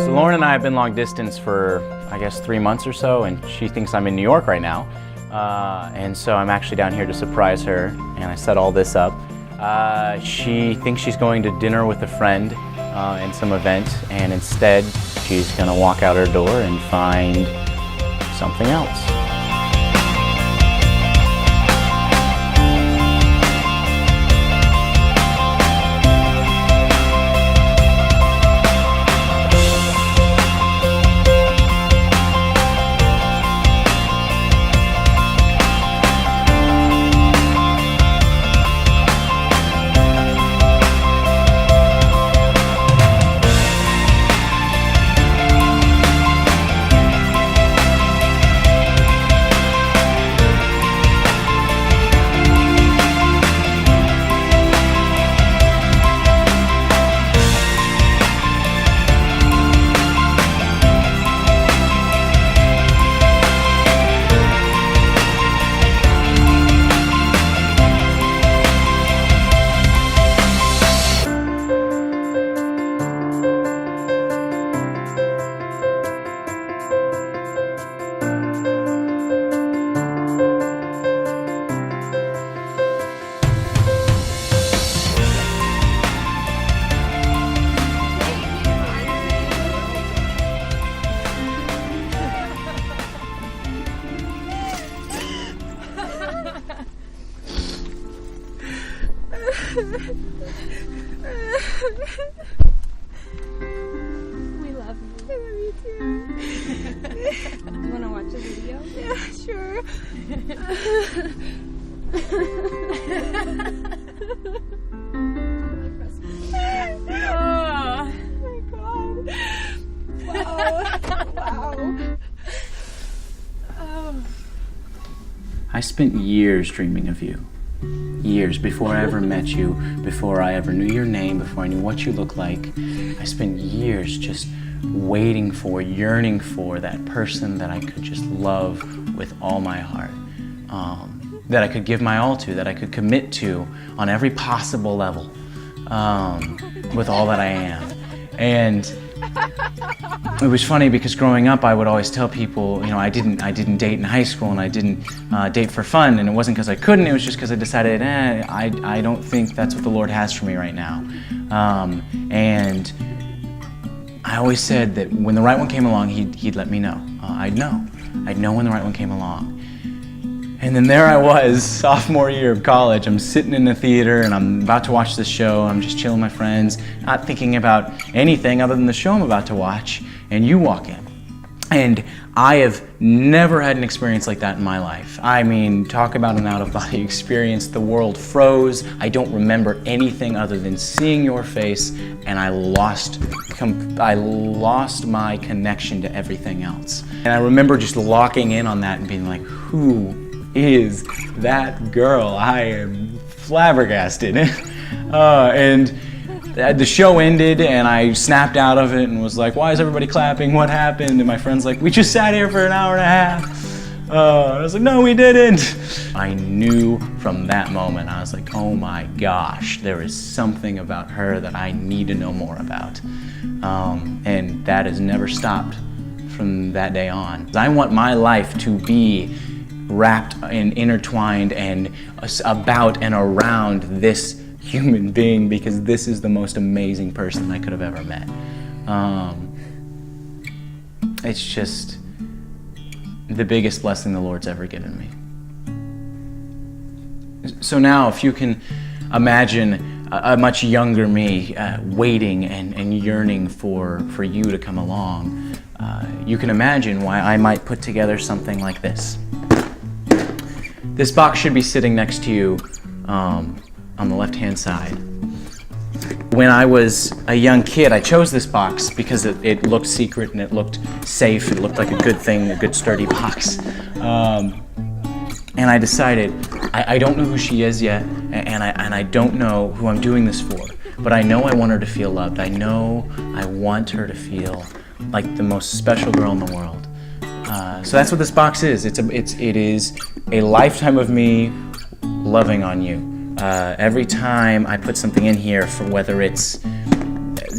So Lauren and I have been long distance for, I guess, 3 months or so, and she thinks I'm in New York right now. And so I'm actually down here to surprise her, and I set all this up. She thinks she's going to dinner with a friend in some event, and instead she's gonna walk out her door and find something else. We love you. I love you too. You want to watch a video? Yeah, sure. Oh my God. Wow. Wow. Oh. I spent years dreaming of you. Years before I ever met you, before I ever knew your name, before I knew what you looked like. I spent years just waiting for, yearning for that person that I could just love with all my heart, that I could give my all to, that I could commit to on every possible level, with all that I am. And it was funny because growing up, I would always tell people, you know, I didn't date in high school, and I didn't date for fun, and it wasn't because I couldn't. It was just because I decided, I don't think that's what the Lord has for me right now. And I always said that when the right one came along, He'd let me know. I'd know when the right one came along. And then there I was, sophomore year of college. I'm sitting in the theater and I'm about to watch this show. I'm just chilling with my friends, not thinking about anything other than the show I'm about to watch. And you walk in. And I have never had an experience like that in my life. I mean, talk about an out-of-body experience. The world froze. I don't remember anything other than seeing your face, and I lost my connection to everything else. And I remember just locking in on that and being like, who is that girl? I am flabbergasted. And the show ended and I snapped out of it and was like, why is everybody clapping? What happened? And my friend's like, we just sat here for an hour and a half. I was like, no, we didn't. I knew from that moment, I was like, oh my gosh, there is something about her that I need to know more about. And that has never stopped from that day on. I want my life to be wrapped and intertwined and about and around this human being, because this is the most amazing person I could have ever met. It's just the biggest blessing the Lord's ever given me. So now, if you can imagine a much younger me waiting and yearning for you to come along, you can imagine why I might put together something like this. This box should be sitting next to you on the left-hand side. When I was a young kid, I chose this box because it looked secret and it looked safe. It looked like a good thing, a good sturdy box. And I decided, I don't know who she is yet, and I don't know who I'm doing this for, but I know I want her to feel loved. I know I want her to feel like the most special girl in the world. So that's what this box is. It is a lifetime of me loving on you. Every time I put something in here, for whether it's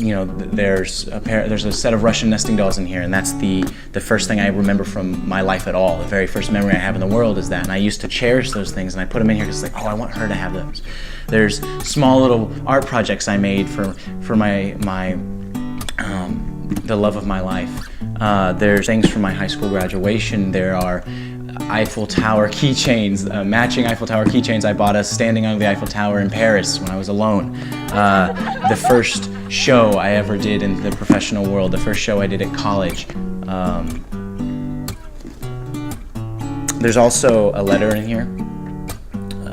there's a set of Russian nesting dolls in here, and that's the first thing I remember from my life at all. The very first memory I have in the world is that, and I used to cherish those things, and I put them in here because, like, oh, I want her to have those. There's small little art projects I made for my the love of my life. There's things from my high school graduation. There are Eiffel Tower keychains, matching Eiffel Tower keychains I bought us standing on the Eiffel Tower in Paris when I was alone. The first show I ever did in the professional world, the first show I did at college. There's also a letter in here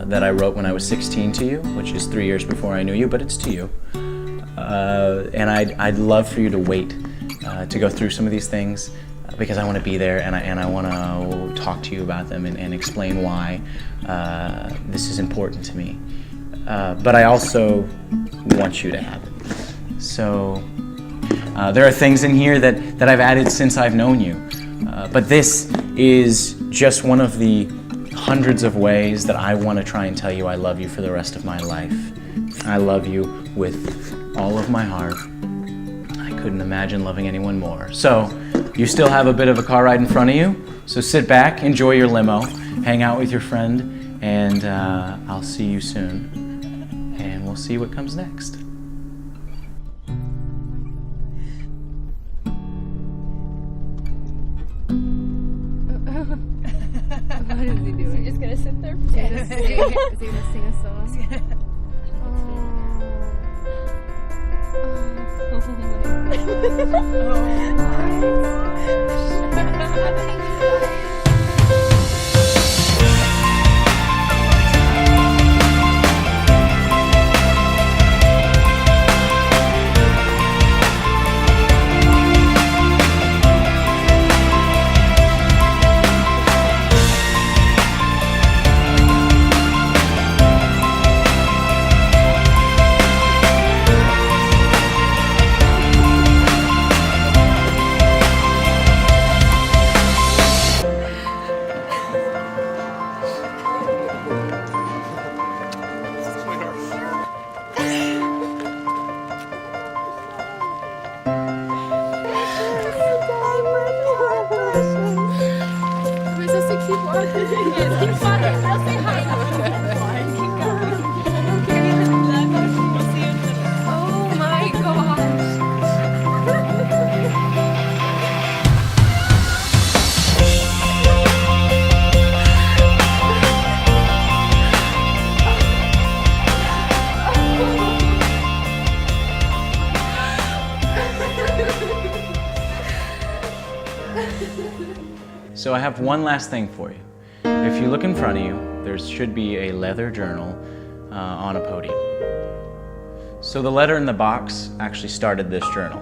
that I wrote when I was 16 to you, which is 3 years before I knew you, but it's to you. And I'd love for you to wait to go through some of these things, because I want to be there, and I want to talk to you about them and explain why this is important to me. But I also want you to have it. So there are things in here that I've added since I've known you. But this is just one of the hundreds of ways that I want to try and tell you I love you for the rest of my life. I love you with all of my heart. I couldn't imagine loving anyone more. So you still have a bit of a car ride in front of you, so sit back, enjoy your limo, hang out with your friend, and I'll see you soon, and we'll see what comes next. What is he doing? He's just gonna sit there. Is he gonna sing a song? Oh my gosh. So I have one last thing for you. If you look in front of you, there should be a leather journal on a podium. So the letter in the box actually started this journal.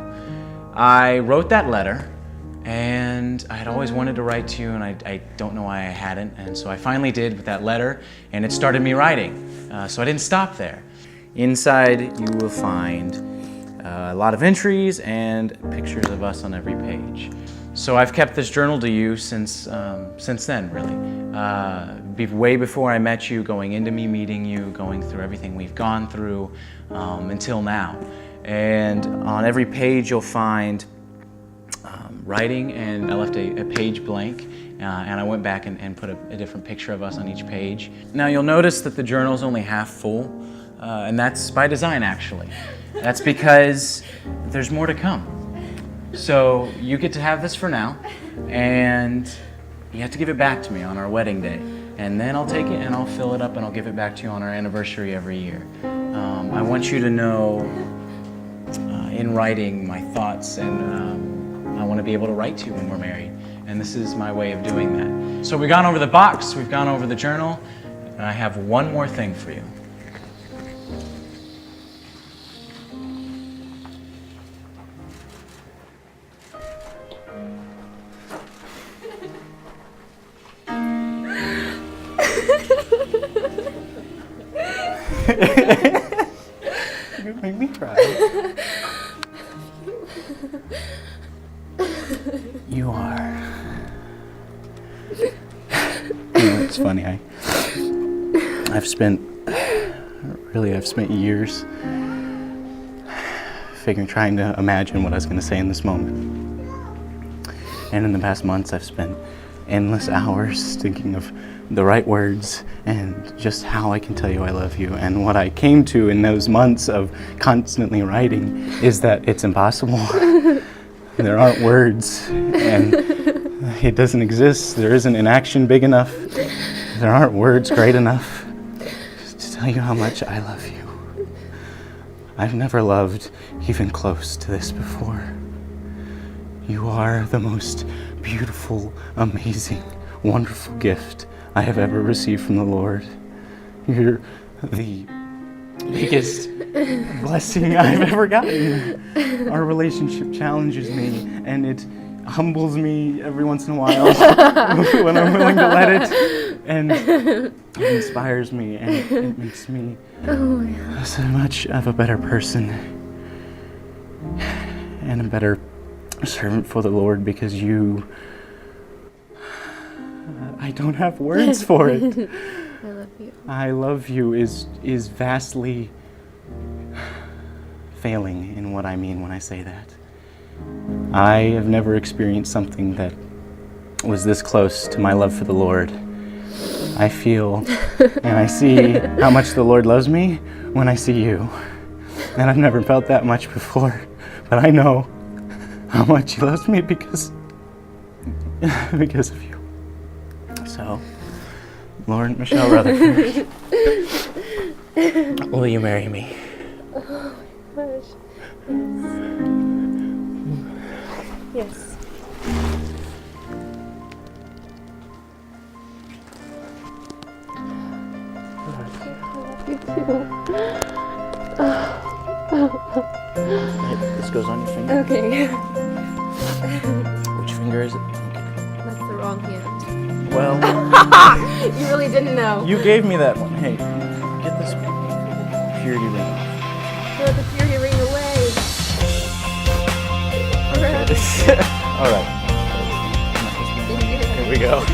I wrote that letter, and I had always wanted to write to you, and I don't know why I hadn't, and so I finally did with that letter, and it started me writing. So I didn't stop there. Inside you will find a lot of entries and pictures of us on every page. So I've kept this journal to you since then, really. Way before I met you, going into me meeting you, going through everything we've gone through until now. And on every page you'll find writing, and I left a page blank, and I went back and put a different picture of us on each page. Now you'll notice that the journal's only half full, and that's by design, actually. That's because there's more to come. So you get to have this for now, and you have to give it back to me on our wedding day. And then I'll take it and I'll fill it up and I'll give it back to you on our anniversary every year. I want you to know in writing my thoughts, and I want to be able to write to you when we're married. And this is my way of doing that. So we've gone over the box, we've gone over the journal, and I have one more thing for you. You make me cry. You are. It's funny. I've spent years trying to imagine what I was going to say in this moment. And in the past months, I've spent endless hours thinking of the right words and just how I can tell you I love you. And what I came to in those months of constantly writing is that it's impossible. There aren't words, and it doesn't exist. There isn't an action big enough. There aren't words great enough to tell you how much I love you. I've never loved even close to this before. You are the most beautiful, amazing, wonderful gift I have ever received from the Lord. You're the biggest blessing I've ever gotten. Our relationship challenges me, and it humbles me every once in a while when I'm willing to let it, and it inspires me, and it makes me so much of a better person and a better servant for the Lord, because you, I don't have words for it. I love you. I love you is vastly failing in what I mean when I say that. I have never experienced something that was this close to my love for the Lord. I feel and I see how much the Lord loves me when I see you. And I've never felt that much before, but I know how much He loves me because of you. So, Lauren Michelle Rutherford, will you marry me? Yes. This goes on your finger. Okay. Which finger is it? That's the wrong hand. Well, You really didn't know. you gave me that one. Hey, get this purity ring off. Throw the purity ring away. All right. Here we go.